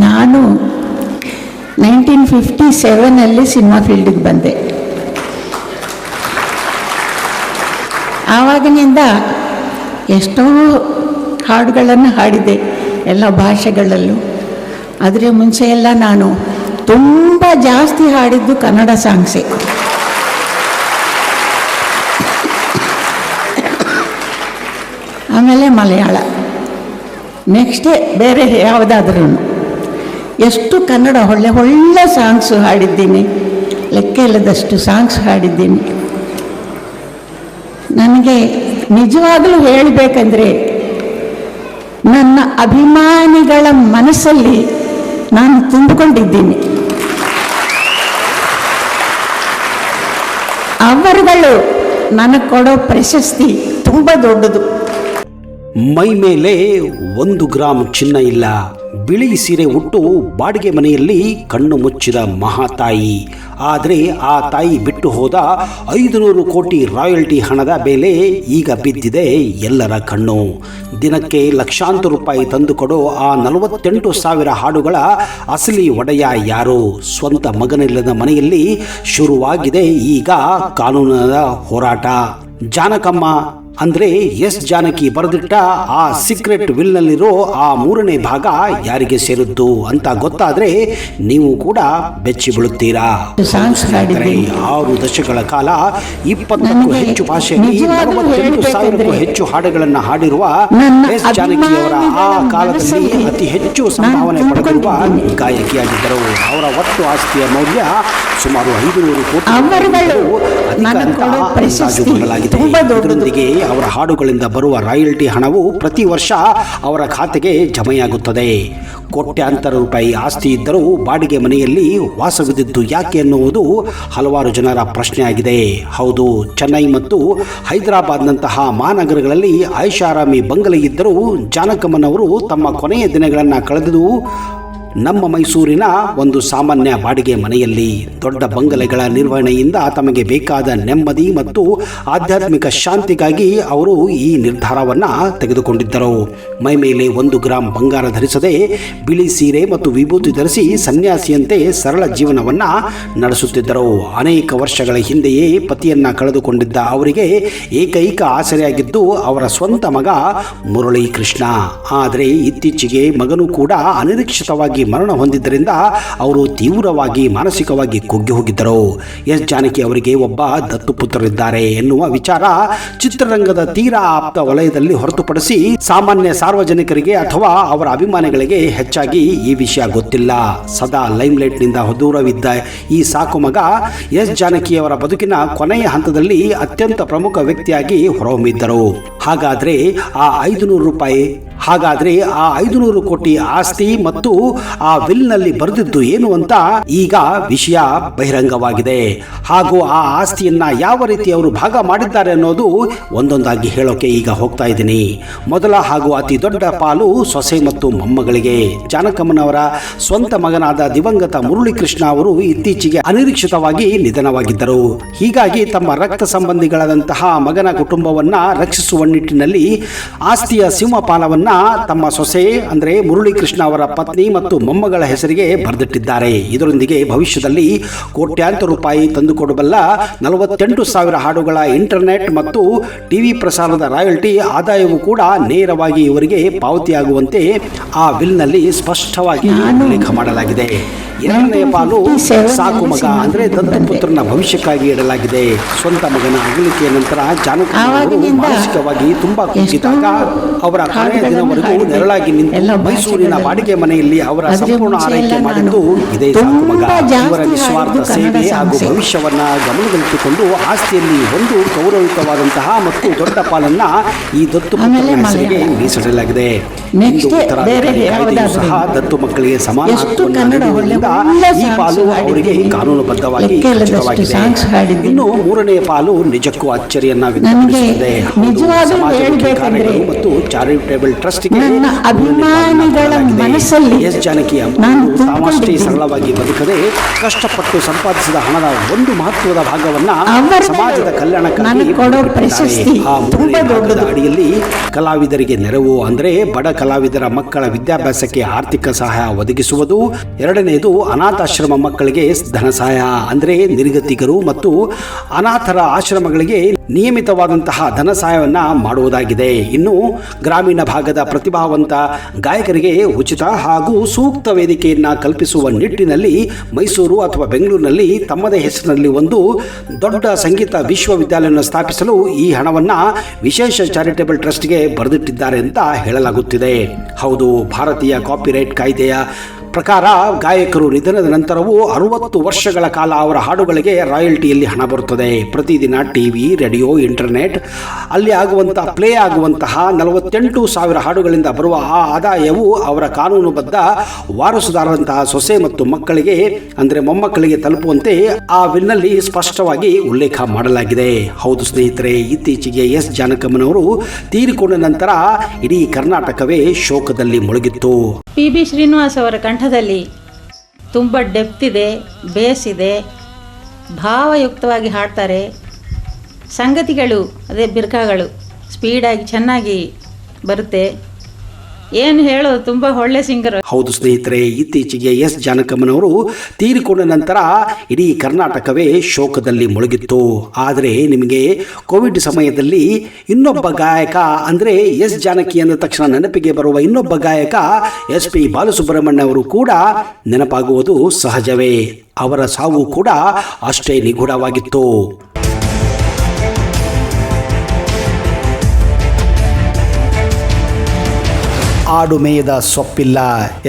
ನಾನು 1957 ಸಿನಿಮಾ ಫೀಲ್ಡಿಗೆ ಬಂದೆ. ಆವಾಗಿನಿಂದ ಎಷ್ಟೋ ಹಾಡುಗಳನ್ನು ಹಾಡಿದೆ, ಎಲ್ಲ ಭಾಷೆಗಳಲ್ಲೂ. ಆದರೆ ಮುಂಚೆ ಎಲ್ಲ ನಾನು ತುಂಬ ಜಾಸ್ತಿ ಹಾಡಿದ್ದು ಕನ್ನಡ ಸಾಂಗ್ಸೇ. ಆಮೇಲೆ ಮಲಯಾಳ, ನೆಕ್ಸ್ಟೇ ಬೇರೆ ಯಾವುದಾದ್ರೂ. ಎಷ್ಟು ಕನ್ನಡ ಒಳ್ಳೆ ಸಾಂಗ್ಸು ಹಾಡಿದ್ದೀನಿ, ಲೆಕ್ಕ ಇಲ್ಲದಷ್ಟು ಸಾಂಗ್ಸ್ ಹಾಡಿದ್ದೀನಿ. ನನಗೆ ನಿಜವಾಗಲೂ ಹೇಳಬೇಕಂದ್ರೆ, ನನ್ನ ಅಭಿಮಾನಿಗಳ ಮನಸ್ಸಲ್ಲಿ ನಾನು ತುಂಬಿಕೊಂಡಿದ್ದೀನಿ. ಅವರುಗಳು ನನಗೆ ಕೊಡೋ ಪ್ರಶಸ್ತಿ ತುಂಬ ದೊಡ್ಡದು. ಮೈ ಮೇಲೆ 1 ಗ್ರಾಮ್ ಚಿನ್ನ ಇಲ್ಲ, ಬಿಳಿ ಸೀರೆ ಉಟ್ಟು ಬಾಡಿಗೆ ಮನೆಯಲ್ಲಿ ಕಣ್ಣು ಮುಚ್ಚಿದ ಮಹಾತಾಯಿ. ಆದರೆ ಆ ತಾಯಿ ಬಿಟ್ಟು ಹೋದ 500 ಕೋಟಿ ರಾಯಲ್ಟಿ ಹಣದ ಬೆಲೆ ಈಗ ಬಿದ್ದಿದೆ ಎಲ್ಲರ ಕಣ್ಣು. ದಿನಕ್ಕೆ ಲಕ್ಷಾಂತರ ರೂಪಾಯಿ ತಂದುಕೊಡೋ ಆ 48,000 ಹಾಡುಗಳ ಅಸಲಿ ಒಡೆಯ ಯಾರು? ಸ್ವಂತ ಮಗನಿಲ್ಲದ ಮನೆಯಲ್ಲಿ ಶುರುವಾಗಿದೆ ಈಗ ಕಾನೂನಿನ ಹೋರಾಟ. ಜಾನಕಮ್ಮ ಅಂದರೆ ಎಸ್ ಜಾನಕಿ ಬರೆದಿಟ್ಟ ಆ ಸೀಕ್ರೆಟ್ ವಿಲ್ನಲ್ಲಿರೋ ಆ 3ನೇ ಭಾಗ ಯಾರಿಗೆ ಸೇರಿದ್ದು ಅಂತ ಗೊತ್ತಾದ್ರೆ ನೀವು ಕೂಡ ಬೆಚ್ಚಿ ಬೀಳುತ್ತೀರಾ. 6 ದಶಕಗಳ ಕಾಲ 20ಕ್ಕೂ ಹೆಚ್ಚು ಭಾಷೆಯಲ್ಲಿ 48,000ಕ್ಕೂ ಹೆಚ್ಚು ಹಾಡುಗಳನ್ನು ಹಾಡಿರುವ ಎಸ್ ಜಾನಕಿಯವರ ಆ ಕಾಲದಲ್ಲಿ ಅತಿ ಹೆಚ್ಚು ಸಂಭಾವನೆ ಪಡೆದಿರುವ ಗಾಯಕಿಯಾಗಿದ್ದರು. ಅವರ ಒಟ್ಟು ಆಸ್ತಿಯ ಮೌಲ್ಯ ಸುಮಾರು 500 ಕೋಟಿ ಅಂದಾಜು ಇದರೊಂದಿಗೆ ಅವರ ಹಾಡುಗಳಿಂದ ಬರುವ ರಾಯಲ್ಟಿ ಹಣವು ಪ್ರತಿ ವರ್ಷ ಅವರ ಖಾತೆಗೆ ಜಮೆಯಾಗುತ್ತದೆ. ಕೋಟ್ಯಾಂತರ ರೂಪಾಯಿ ಆಸ್ತಿ ಇದ್ದರೂ ಬಾಡಿಗೆ ಮನೆಯಲ್ಲಿ ವಾಸವಿದ್ದಿದ್ದು ಯಾಕೆ ಎನ್ನುವುದು ಹಲವಾರು ಜನರ ಪ್ರಶ್ನೆಯಾಗಿದೆ. ಹೌದು, ಚೆನ್ನೈ ಮತ್ತು ಹೈದರಾಬಾದ್ನಂತಹ ಮಹಾನಗರಗಳಲ್ಲಿ ಐಷಾರಾಮಿ ಬಂಗಲೆ ಇದ್ದರೂ ಜಾನಕಮ್ಮನವರು ತಮ್ಮ ಕೊನೆಯ ದಿನಗಳನ್ನು ಕಳೆದು ನಮ್ಮ ಮೈಸೂರಿನ ಒಂದು ಸಾಮಾನ್ಯ ಬಾಡಿಗೆ ಮನೆಯಲ್ಲಿ. ದೊಡ್ಡ ಬಂಗಲೆಗಳ ನಿರ್ವಹಣೆಯಿಂದ ತಮಗೆ ಬೇಕಾದ ನೆಮ್ಮದಿ ಮತ್ತು ಆಧ್ಯಾತ್ಮಿಕ ಶಾಂತಿಗಾಗಿ ಅವರು ಈ ನಿರ್ಧಾರವನ್ನು ತೆಗೆದುಕೊಂಡಿದ್ದರು. ಮೈ ಮೇಲೆ 1 ಗ್ರಾಮ್ ಬಂಗಾರ ಧರಿಸದೆ ಬಿಳಿ ಸೀರೆ ಮತ್ತು ವಿಭೂತಿ ಧರಿಸಿ ಸನ್ಯಾಸಿಯಂತೆ ಸರಳ ಜೀವನವನ್ನು ನಡೆಸುತ್ತಿದ್ದರು. ಅನೇಕ ವರ್ಷಗಳ ಹಿಂದೆಯೇ ಪತಿಯನ್ನು ಕಳೆದುಕೊಂಡಿದ್ದ ಅವರಿಗೆ ಏಕೈಕ ಆಸರೆಯಾಗಿದ್ದು ಅವರ ಸ್ವಂತ ಮಗ ಮುರಳಿ ಕೃಷ್ಣ. ಆದರೆ ಇತ್ತೀಚೆಗೆ ಮಗನು ಕೂಡ ಅನಿರೀಕ್ಷಿತವಾಗಿ ಮರಣ ಹೊಂದಿದ್ದರಿಂದ ಅವರು ತೀವ್ರವಾಗಿ ಮಾನಸಿಕವಾಗಿ ಕುಗ್ಗಿ ಹೋಗಿದ್ದರು. ಎಸ್ ಜಾನಕಿ ಅವರಿಗೆ ಒಬ್ಬ ದತ್ತು ಪುತ್ರರಿದ್ದಾರೆ ಎನ್ನುವ ವಿಚಾರ ಚಿತ್ರರಂಗದ ತೀರಾ ಆಪ್ತ ವಲಯದಲ್ಲಿ ಹೊರತುಪಡಿಸಿ ಸಾಮಾನ್ಯ ಸಾರ್ವಜನಿಕರಿಗೆ ಅಥವಾ ಅವರ ಅಭಿಮಾನಿಗಳಿಗೆ ಹೆಚ್ಚಾಗಿ ಈ ವಿಷಯ ಗೊತ್ತಿಲ್ಲ. ಸದಾ ಲೈಮ್ಲೈಟ್ನಿಂದ ದೂರವಿದ್ದ ಈ ಸಾಕು ಮಗ ಎಸ್ ಜಾನಕಿಯವರ ಬದುಕಿನ ಕೊನೆಯ ಹಂತದಲ್ಲಿ ಅತ್ಯಂತ ಪ್ರಮುಖ ವ್ಯಕ್ತಿಯಾಗಿ ಹೊರಹೊಮ್ಮಿದ್ದರು. ಹಾಗಾದ್ರೆ ಆ 500 ಕೋಟಿ ಆಸ್ತಿ ಮತ್ತು ಆ ವಿಲ್ನಲ್ಲಿ ಬರೆದಿದ್ದು ಏನು ಅಂತ ಈಗ ವಿಷಯ ಬಹಿರಂಗವಾಗಿದೆ. ಹಾಗೂ ಆ ಆಸ್ತಿಯನ್ನ ಯಾವ ರೀತಿ ಅವರು ಭಾಗ ಮಾಡಿದ್ದಾರೆ ಅನ್ನೋದು ಒಂದೊಂದಾಗಿ ಹೇಳೋಕೆ ಈಗ ಹೋಗ್ತಾ ಇದ್ದೀನಿ. ಮೊದಲ ಹಾಗೂ ಅತಿ ದೊಡ್ಡ ಪಾಲು ಸೊಸೆ ಮತ್ತು ಮೊಮ್ಮಗಳಿಗೆ. ಜಾನಕಮ್ಮನವರ ಸ್ವಂತ ಮಗನಾದ ದಿವಂಗತ ಮುರಳಿ ಕೃಷ್ಣ ಅವರು ಇತ್ತೀಚೆಗೆ ಅನಿರೀಕ್ಷಿತವಾಗಿ ನಿಧನವಾಗಿದ್ದರು. ಹೀಗಾಗಿ ತಮ್ಮ ರಕ್ತ ಸಂಬಂಧಿಗಳಾದಂತಹ ಮಗನ ಕುಟುಂಬವನ್ನ ರಕ್ಷಿಸುವ ನಿಟ್ಟಿನಲ್ಲಿ ಆಸ್ತಿಯ ಸಿಂಹಪಾಲವನ್ನ ತಮ್ಮ ಸೊಸೆ ಅಂದರೆ ಮುರಳಿ ಕೃಷ್ಣ ಅವರ ಪತ್ನಿ ಮತ್ತು ಮೊಮ್ಮಗಳ ಹೆಸರಿಗೆ ಬರೆದಿಟ್ಟಿದ್ದಾರೆ. ಇದರೊಂದಿಗೆ ಭವಿಷ್ಯದಲ್ಲಿ ಕೋಟ್ಯಾಂತರ ರೂಪಾಯಿ ತಂದುಕೊಡಬಲ್ಲ 48,000 ಹಾಡುಗಳ ಇಂಟರ್ನೆಟ್ ಮತ್ತು ಟಿವಿ ಪ್ರಸಾರದ ರಾಯಲ್ಟಿ ಆದಾಯವು ಕೂಡ ನೇರವಾಗಿ ಇವರಿಗೆ ಪಾವತಿಯಾಗುವಂತೆ ಆ ಬಿಲ್ನಲ್ಲಿ ಸ್ಪಷ್ಟವಾಗಿ ಉಲ್ಲೇಖ ಮಾಡಲಾಗಿದೆ. 2ನೇ ಪಾಲು ಸಾಕು ಮಗ ಅಂದರೆ ದತ್ತಪುತ್ರನ ಭವಿಷ್ಯಕ್ಕಾಗಿ ಇಡಲಾಗಿದೆ. ಸ್ವಂತ ಮಗನ ಅಗಲಿಕೆಯ ನಂತರ ಜಾನಕಿ ಮಾನಸಿಕವಾಗಿ ತುಂಬಾ ಕುಗ್ಗಿದಾಗ ಅವರ ಕೊನೆಯ ದಿನವರೆಗೂ ನೆರಳಾಗಿ ನಿಂತು ಮೈಸೂರಿನ ಬಾಡಿಗೆ ಮನೆಯಲ್ಲಿ ಅವರ ಸಂಪೂರ್ಣ ಆರೈಕೆ ಮಾಡಿದ್ದು ಇದೇ ಸಾಕು ಮಗ. ಇವರ ನಿಸ್ವಾರ್ಥ ಸೇವೆ ಹಾಗೂ ಭವಿಷ್ಯವನ್ನ ಗಮನದಲ್ಲಿಟ್ಟುಕೊಂಡು ಆಸ್ತಿಯಲ್ಲಿ ಒಂದು ಗೌರವಯುತವಾದಂತಹ ಮತ್ತು ದೊಡ್ಡ ಪಾಲನ್ನ ಈ ದತ್ತು ಪುತ್ರನ ಹೆಸರಿಗೆ ಮೀಸಲಿಡಲಾಗಿದೆ. ಸಹ ದತ್ತು ಮಕ್ಕಳಿಗೆ ಸಮಾನ ಈ ಪಾಲು ಅವರಿಗೆ ಕಾನೂನುಬದ್ಧವಾಗಿ ಖಚಿತವಾಗಿದೆ. ಇನ್ನು 3ನೇ ಪಾಲು ನಿಜಕ್ಕೂ ಅಚ್ಚರಿಯನ್ನ ವ್ಯಕ್ತಪಡಿಸುತ್ತದೆ. ಸಮಾಜಮುಖಿ ಕಾರ್ಯಗಳು ಮತ್ತು ಚಾರಿಟೇಬಲ್ ಟ್ರಸ್ಟ್ಗೆ ಎಸ್ ಜಾನಕಿಯ ತಾವಷ್ಟೇ ಸರಳವಾಗಿ ಬದುಕದೆ ಕಷ್ಟಪಟ್ಟು ಸಂಪಾದಿಸಿದ ಹಣದ ಒಂದು ಮಹತ್ವದ ಭಾಗವನ್ನ ಸಮಾಜದ ಕಲ್ಯಾಣಕ್ಕಾಗಿ ಆ 3ನೇ ಭಾಗದ ಅಡಿಯಲ್ಲಿ ಕಲಾವಿದರಿಗೆ ನೆರವು ಅಂದರೆ ಬಡ ಕಲಾವಿದರ ಮಕ್ಕಳ ವಿದ್ಯಾಭ್ಯಾಸಕ್ಕೆ ಆರ್ಥಿಕ ಸಹಾಯ ಒದಗಿಸುವುದು. ಎರಡನೆಯದು ಅನಾಥಾಶ್ರಮ ಮಕ್ಕಳಿಗೆ ಧನ ಸಹಾಯ, ಅಂದರೆ ನಿರ್ಗತಿಕರು ಮತ್ತು ಅನಾಥರ ಆಶ್ರಮಗಳಿಗೆ ನಿಯಮಿತವಾದಂತಹ ಧನ ಸಹಾಯವನ್ನು ಮಾಡುವುದಾಗಿದೆ. ಇನ್ನು ಗ್ರಾಮೀಣ ಭಾಗದ ಪ್ರತಿಭಾವಂತ ಗಾಯಕರಿಗೆ ಉಚಿತ ಹಾಗೂ ಸೂಕ್ತ ವೇದಿಕೆಯನ್ನು ಕಲ್ಪಿಸುವ ನಿಟ್ಟಿನಲ್ಲಿ ಮೈಸೂರು ಅಥವಾ ಬೆಂಗಳೂರಿನಲ್ಲಿ ತಮ್ಮದೇ ಹೆಸರಿನಲ್ಲಿ ಒಂದು ದೊಡ್ಡ ಸಂಗೀತ ವಿಶ್ವವಿದ್ಯಾಲಯವನ್ನು ಸ್ಥಾಪಿಸಲು ಈ ಹಣವನ್ನು ವಿಶೇಷ ಚಾರಿಟೇಬಲ್ ಟ್ರಸ್ಟ್ಗೆ ಬರೆದಿಟ್ಟಿದ್ದಾರೆ ಅಂತ ಹೇಳಲಾಗುತ್ತಿದೆ. ಹೌದು, ಭಾರತೀಯ ಕಾಪಿರೈಟ್ ಕಾಯ್ದೆಯ ಪ್ರಕಾರ ಗಾಯಕರು ನಿಧನದ ನಂತರವೂ 60 ವರ್ಷಗಳ ಕಾಲ ಅವರ ಹಾಡುಗಳಿಗೆ ರಾಯಲ್ಟಿಯಲ್ಲಿ ಹಣ ಬರುತ್ತದೆ. ಪ್ರತಿದಿನ ಟಿವಿ, ರೇಡಿಯೋ, ಇಂಟರ್ನೆಟ್ ಅಲ್ಲಿ ಪ್ಲೇ ಆಗುವಂತಹ 48,000 ಹಾಡುಗಳಿಂದ ಬರುವ ಆ ಆದಾಯವು ಅವರ ಕಾನೂನುಬದ್ಧ ವಾರಸುದಾರರಂತಹ ಸೊಸೆ ಮತ್ತು ಮಕ್ಕಳಿಗೆ, ಅಂದರೆ ಮೊಮ್ಮಕ್ಕಳಿಗೆ ತಲುಪುವಂತೆ ಆ ವಿಲ್ನಲ್ಲಿ ಸ್ಪಷ್ಟವಾಗಿ ಉಲ್ಲೇಖ ಮಾಡಲಾಗಿದೆ. ಹೌದು ಸ್ನೇಹಿತರೆ, ಇತ್ತೀಚೆಗೆ ಎಸ್ ಜಾನಕಮ್ಮನವರು ತೀರಿಕೊಂಡ ನಂತರ ಇಡೀ ಕರ್ನಾಟಕವೇ ಶೋಕದಲ್ಲಿ ಮುಳುಗಿತ್ತು. ಪಿ.ಬಿ. ಶ್ರೀನಿವಾಸ್ ಅವರ ಕಂಠದಲ್ಲಿ ತುಂಬ ಡೆಪ್ತ್ ಇದೆ, ಬೇಸ್ ಇದೆ, ಭಾವಯುಕ್ತವಾಗಿ ಹಾಡ್ತಾರೆ. ಸಂಗತಿಗಳು ಅದೇ ಬಿರ್ಕಾಗಳು ಸ್ಪೀಡಾಗಿ ಚೆನ್ನಾಗಿ ಬರುತ್ತೆ. ಏನು ಹೇಳೋದು, ತುಂಬ ಒಳ್ಳೆ ಸಿಂಗರ್. ಹೌದು ಸ್ನೇಹಿತರೆ, ಇತ್ತೀಚೆಗೆ ಎಸ್ ಜಾನಕಮ್ಮನವರು ತೀರಿಕೊಂಡ ನಂತರ ಇಡೀ ಕರ್ನಾಟಕವೇ ಶೋಕದಲ್ಲಿ ಮುಳುಗಿತ್ತು. ಆದರೆ ನಿಮಗೆ ಕೋವಿಡ್ ಸಮಯದಲ್ಲಿ ಇನ್ನೊಬ್ಬ ಗಾಯಕ, ಅಂದರೆ ಎಸ್ ಜಾನಕಿ ಅಂದ ತಕ್ಷಣ ನೆನಪಿಗೆ ಬರುವ ಇನ್ನೊಬ್ಬ ಗಾಯಕ SP ಬಾಲಸುಬ್ರಹ್ಮಣ್ಯ ಅವರು ಕೂಡ ನೆನಪಾಗುವುದು ಸಹಜವೇ. ಅವರ ಸಾವು ಕೂಡ ಅಷ್ಟೇ ನಿಗೂಢವಾಗಿತ್ತು. ಆಡು ಮೇಯದ ಸೊಪ್ಪಿಲ್ಲ,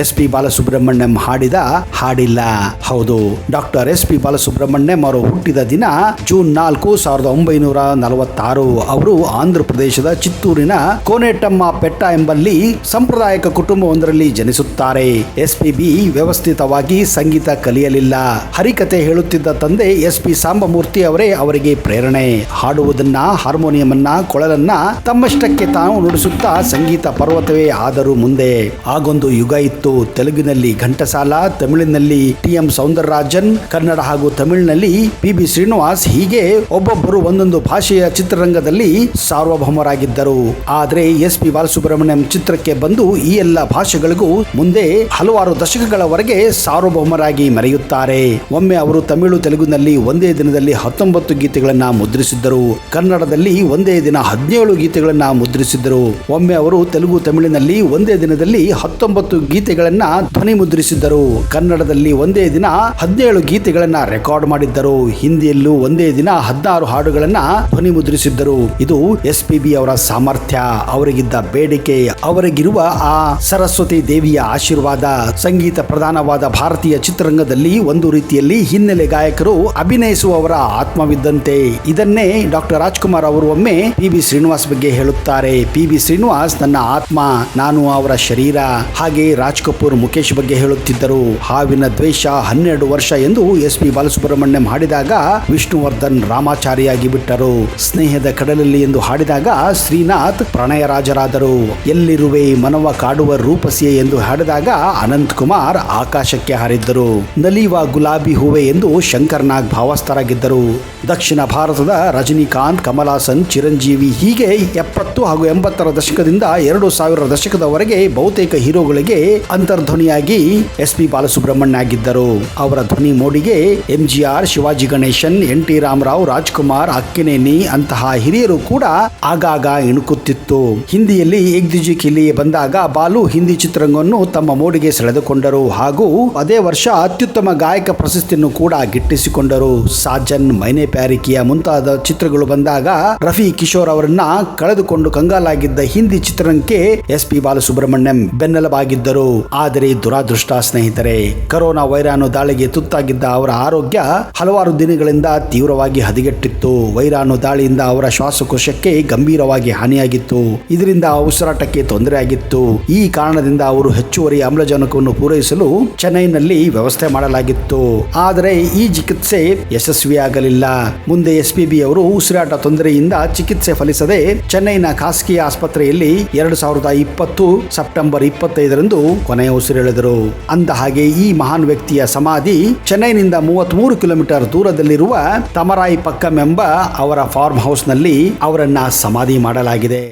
SP ಬಾಲಸುಬ್ರಹ್ಮಣ್ಯಂ ಹಾಡಿದ ಹಾಡಿಲ್ಲ. ಹೌದು, ಡಾಕ್ಟರ್ SP ಬಾಲಸುಬ್ರಹ್ಮಣ್ಯಂ ಅವರು ಹುಟ್ಟಿದ ದಿನ ಜೂನ್ 4, 1946. ಅವರು ಆಂಧ್ರ ಪ್ರದೇಶದ ಚಿತ್ತೂರಿನ ಕೋನೆಟಮ್ಮ ಪೆಟ್ಟ ಎಂಬಲ್ಲಿ ಸಾಂಪ್ರದಾಯಿಕ ಕುಟುಂಬವೊಂದರಲ್ಲಿ ಜನಿಸುತ್ತಾರೆ. SPB ವ್ಯವಸ್ಥಿತವಾಗಿ ಸಂಗೀತ ಕಲಿಯಲಿಲ್ಲ. ಹರಿಕತೆ ಹೇಳುತ್ತಿದ್ದ ತಂದೆ SP ಸಾಂಬಮೂರ್ತಿ ಅವರೇ ಅವರಿಗೆ ಪ್ರೇರಣೆ. ಹಾಡುವುದನ್ನ, ಹಾರ್ಮೋನಿಯಮನ್ನ, ಕೊಳಲನ್ನ ತಮ್ಮಷ್ಟಕ್ಕೆ ತಾವು ನುಡಿಸುತ್ತಾ ಸಂಗೀತ ಪರ್ವತವೇ ಆದರೂ ಮುಂದೆ. ಆಗೊಂದು ಯುಗ ಇತ್ತು. ತೆಲುಗಿನಲ್ಲಿ ಘಂಟಸಾಲ, ತಮಿಳಿನಲ್ಲಿ TM ಸೌಂದರರಾಜನ್, ಕನ್ನಡ ಹಾಗೂ ತಮಿಳಿನಲ್ಲಿ P.B. ಶ್ರೀನಿವಾಸ್, ಹೀಗೆ ಒಬ್ಬೊಬ್ಬರು ಒಂದೊಂದು ಭಾಷೆಯ ಚಿತ್ರರಂಗದಲ್ಲಿ ಸಾರ್ವಭೌಮರಾಗಿದ್ದರು. ಆದರೆ SP ಬಾಲಸುಬ್ರಹ್ಮಣ್ಯಂ ಚಿತ್ರಕ್ಕೆ ಬಂದು ಈ ಎಲ್ಲ ಭಾಷೆಗಳಿಗೂ ಮುಂದೆ ಹಲವಾರು ದಶಕಗಳವರೆಗೆ ಸಾರ್ವಭೌಮರಾಗಿ ಮೆರೆಯುತ್ತಾರೆ. ಒಮ್ಮೆ ಅವರು ತಮಿಳು, ತೆಲುಗಿನಲ್ಲಿ ಒಂದೇ ದಿನದಲ್ಲಿ 19 ಗೀತೆಗಳನ್ನ ಮುದ್ರಿಸಿದ್ದರು. ಕನ್ನಡದಲ್ಲಿ ಒಂದೇ ದಿನ 17 ಗೀತೆಗಳನ್ನ ಮುದ್ರಿಸಿದ್ದರು. ಒಮ್ಮೆ ಅವರು ತೆಲುಗು, ತಮಿಳಿನಲ್ಲಿ ಒಂದೇ ದಿನದಲ್ಲಿ 19 ಗೀತೆಗಳನ್ನ ಧ್ವನಿ ಮುದ್ರಿಸಿದ್ದರು. ಕನ್ನಡದಲ್ಲಿ ಒಂದೇ ದಿನ 17 ಗೀತೆಗಳನ್ನ ರೆಕಾರ್ಡ್ ಮಾಡಿದ್ದರು. ಹಿಂದಿಯಲ್ಲೂ ಒಂದೇ ದಿನ 16 ಹಾಡುಗಳನ್ನ ಧ್ವನಿ ಮುದ್ರಿಸಿದ್ದರು. ಇದು SPB ಅವರ ಸಾಮರ್ಥ್ಯ, ಅವರಿಗಿದ್ದ ಬೇಡಿಕೆ, ಅವರಿಗಿರುವ ಆ ಸರಸ್ವತಿ ದೇವಿಯ ಆಶೀರ್ವಾದ. ಸಂಗೀತ ಪ್ರಧಾನವಾದ ಭಾರತೀಯ ಚಿತ್ರರಂಗದಲ್ಲಿ ಒಂದು ರೀತಿಯಲ್ಲಿ ಹಿನ್ನೆಲೆ ಗಾಯಕರು ಅಭಿನಯಿಸುವವರ ಆತ್ಮವಿದ್ದಂತೆ. ಇದನ್ನೇ ಡಾಕ್ಟರ್ ರಾಜ್ಕುಮಾರ್ ಅವರು ಒಮ್ಮೆ P.B. ಶ್ರೀನಿವಾಸ್ ಬಗ್ಗೆ ಹೇಳುತ್ತಾರೆ. P.B. ಶ್ರೀನಿವಾಸ್ ನನ್ನ ಆತ್ಮ, ನಾನು ಅವರ ಶರೀರ. ಹಾಗೆ ರಾಜ್ ಕಪೂರ್ ಮುಖೇಶ್ ಬಗ್ಗೆ ಹೇಳುತ್ತಿದ್ದರು. ಹಾವಿನ ದ್ವೇಷ 12 ವರ್ಷ ಎಂದು SP ಬಾಲಸುಬ್ರಹ್ಮಣ್ಯಂ ಹಾಡಿದಾಗ ವಿಷ್ಣುವರ್ಧನ್ ರಾಮಾಚಾರಿಯಾಗಿ ಬಿಟ್ಟರು. ಸ್ನೇಹದ ಕಡಲಲ್ಲಿ ಎಂದು ಹಾಡಿದಾಗ ಶ್ರೀನಾಥ್ ಪ್ರಣಯರಾಜರಾದರು. ಎಲ್ಲಿರುವೆ ಮನವ ಕಾಡುವ ರೂಪಸಿಯೇ ಎಂದು ಹಾಡಿದಾಗ ಅನಂತ್ ಕುಮಾರ್ ಆಕಾಶಕ್ಕೆ ಹಾರಿದ್ದರು. ನಲಿವ ಗುಲಾಬಿ ಹೂವೆ ಎಂದು ಶಂಕರ್ ನಾಗ್ ಭಾವಸ್ಥರಾಗಿದ್ದರು. ದಕ್ಷಿಣ ಭಾರತದ ರಜನಿಕಾಂತ್, ಕಮಲ್ ಹಾಸನ್, ಚಿರಂಜೀವಿ, ಹೀಗೆ 70 ಹಾಗೂ 80ರ ದಶಕದಿಂದ 2000ರ ದಶಕದವರೆಗೆ ಬಹುತೇಕ ಹೀರೋಗಳಿಗೆ ಅಂತರ್ಧ್ವನಿಯಾಗಿ SP ಬಾಲಸುಬ್ರಹ್ಮಣ್ಯ ಆಗಿದ್ದರು. ಅವರ ಧ್ವನಿ ಮೋಡಿಗೆ MGR, ಶಿವಾಜಿ ಗಣೇಶನ್, NT ರಾಮರಾವ್, ರಾಜ್ಕುಮಾರ್, ಅಕ್ಕಿನೇನಿ ಅಂತಹ ಹಿರಿಯರು ಕೂಡ ಆಗಾಗ ಇಣುಕುತ್ತಿತ್ತು. ಹಿಂದಿಯಲ್ಲಿ ಏಕ್ ದಿಜಿ ಕಿಲಿಯೇ ಬಂದಾಗ ಬಾಲು ಹಿಂದಿ ಚಿತ್ರರಂಗವನ್ನು ತಮ್ಮ ಮೋಡಿಗೆ ಸೆಳೆದುಕೊಂಡರು ಹಾಗೂ ಅದೇ ವರ್ಷ ಅತ್ಯುತ್ತಮ ಗಾಯಕ ಪ್ರಶಸ್ತಿಯನ್ನು ಕೂಡ ಗಿಟ್ಟಿಸಿಕೊಂಡರು. ಸಾಜನ್, ಮೈನೆ ಪ್ಯಾರಿ ಕಿಯಾ ಮುಂತಾದ ಚಿತ್ರಗಳು ಬಂದಾಗ ರಫಿ ಕಿಶೋರ್ ಅವರನ್ನ ಕಳೆದುಕೊಂಡು ಕಂಗಾಲಾಗಿದ್ದ ಹಿಂದಿ ಚಿತ್ರರಂಗಕ್ಕೆ SP ಬಾಲಸುಬ್ರಹ್ಮಣ್ಯಂ ಬೆನ್ನೆಲುಬಾಗಿದ್ದರು. ಆದರೆ ದುರಾದೃಷ್ಟ ಸ್ನೇಹಿತರೆ, ಕೊರೋನಾ ವೈರಾಣು ದಾಳಿಗೆ ತುತ್ತಾಗಿದ್ದ ಅವರ ಆರೋಗ್ಯ ಹಲವಾರು ದಿನಗಳಿಂದ ತೀವ್ರವಾಗಿ ಹದಗೆಟ್ಟಿತ್ತು. ವೈರಾಣು ದಾಳಿಯಿಂದ ಅವರ ಶ್ವಾಸಕೋಶಕ್ಕೆ ಗಂಭೀರವಾಗಿ ಹಾನಿಯಾಗಿತ್ತು. ಇದರಿಂದ ಉಸಿರಾಟಕ್ಕೆ ತೊಂದರೆಯಾಗಿತ್ತು. ಈ ಕಾರಣದಿಂದ ಅವರು ಹೆಚ್ಚುವರಿ ಆಮ್ಲಜನಕವನ್ನು ಪೂರೈಸಲು ಚೆನ್ನೈನಲ್ಲಿ ವ್ಯವಸ್ಥೆ ಮಾಡಲಾಗಿತ್ತು. ಆದರೆ ಈ ಚಿಕಿತ್ಸೆ ಯಶಸ್ವಿಯಾಗಲಿಲ್ಲ. ಮುಂದೆ SPB ಅವರು ಉಸಿರಾಟ ತೊಂದರೆಯಿಂದ ಚಿಕಿತ್ಸೆ ಫಲಿಸದೆ ಚೆನ್ನೈನ ಖಾಸಗಿ ಆಸ್ಪತ್ರೆಯಲ್ಲಿ 2020 ಸೆಪ್ಟೆಂಬರ್ 25ರಂದು ಕೊನೆಯ ಉಸಿರೆಳೆದರು. ಅಂದ ಹಾಗೆ ಈ ಮಹಾನ್ ವ್ಯಕ್ತಿಯ ಸಮಾಧಿ ಚೆನ್ನೈನಿಂದ 33 ಕಿಲೋಮೀಟರ್ ದೂರದಲ್ಲಿರುವ ತಮರಾಯಿ ಪಕ್ಕಂ ಎಂಬ ಅವರ ಫಾರ್ಮ್ ಹೌಸ್ ನಲ್ಲಿ ಅವರನ್ನ ಸಮಾಧಿ ಮಾಡಲಾಗಿದೆ.